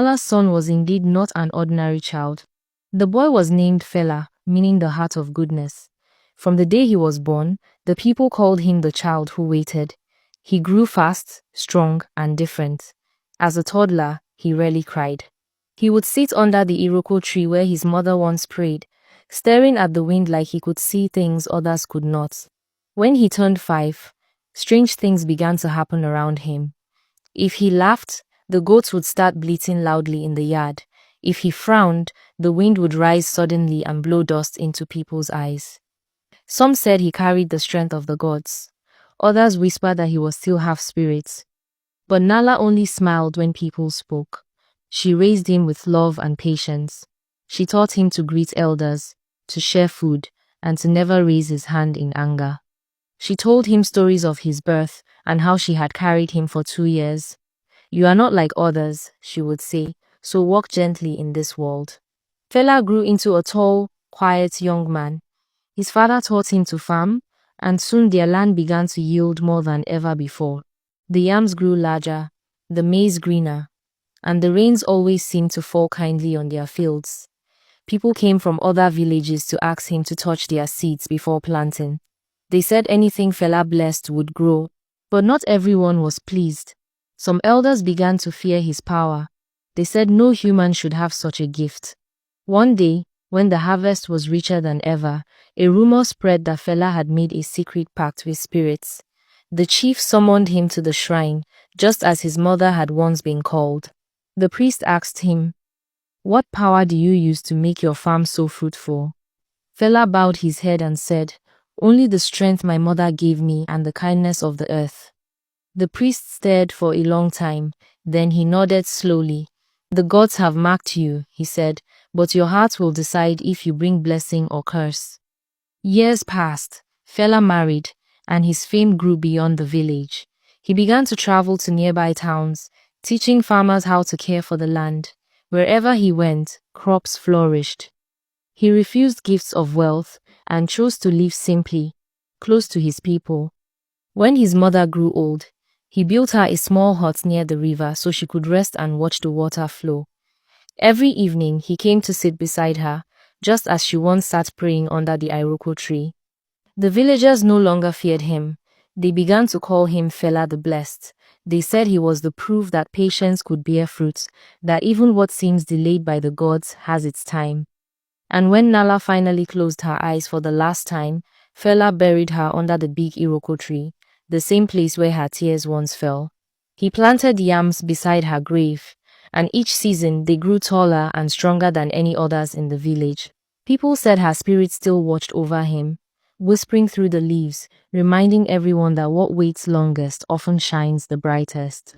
Nala's son was indeed not an ordinary child. The boy was named Fela, meaning the heart of goodness. From the day he was born, the people called him the child who waited. He grew fast, strong, and different. As a toddler, he rarely cried. He would sit under the iroko tree where his mother once prayed, staring at the wind like he could see things others could not. When he turned 5, strange things began to happen around him. If he laughed, the goats would start bleating loudly in the yard. If he frowned, the wind would rise suddenly and blow dust into people's eyes. Some said he carried the strength of the gods. Others whispered that he was still half spirit. But Nala only smiled when people spoke. She raised him with love and patience. She taught him to greet elders, to share food, and to never raise his hand in anger. She told him stories of his birth and how she had carried him for 2 years. "You are not like others," she would say, "so walk gently in this world." Fela grew into a tall, quiet young man. His father taught him to farm, and soon their land began to yield more than ever before. The yams grew larger, the maize greener, and the rains always seemed to fall kindly on their fields. People came from other villages to ask him to touch their seeds before planting. They said anything Fela blessed would grow, but not everyone was pleased. Some elders began to fear his power. They said no human should have such a gift. One day, when the harvest was richer than ever, a rumor spread that Fela had made a secret pact with spirits. The chief summoned him to the shrine, just as his mother had once been called. The priest asked him, "What power do you use to make your farm so fruitful?" Fela bowed his head and said, "Only the strength my mother gave me and the kindness of the earth." The priest stared for a long time, then he nodded slowly. "The gods have marked you," he said, "but your heart will decide if you bring blessing or curse." Years passed. Fela married, and his fame grew beyond the village. He began to travel to nearby towns, teaching farmers how to care for the land. Wherever he went, crops flourished. He refused gifts of wealth and chose to live simply, close to his people. When his mother grew old, he built her a small hut near the river so she could rest and watch the water flow. Every evening, he came to sit beside her, just as she once sat praying under the iroko tree. The villagers no longer feared him. They began to call him Fela the Blessed. They said he was the proof that patience could bear fruit, that even what seems delayed by the gods has its time. And when Nala finally closed her eyes for the last time, Fela buried her under the big iroko tree, the same place where her tears once fell. He planted yams beside her grave, and each season they grew taller and stronger than any others in the village. People said her spirit still watched over him, whispering through the leaves, reminding everyone that what waits longest often shines the brightest.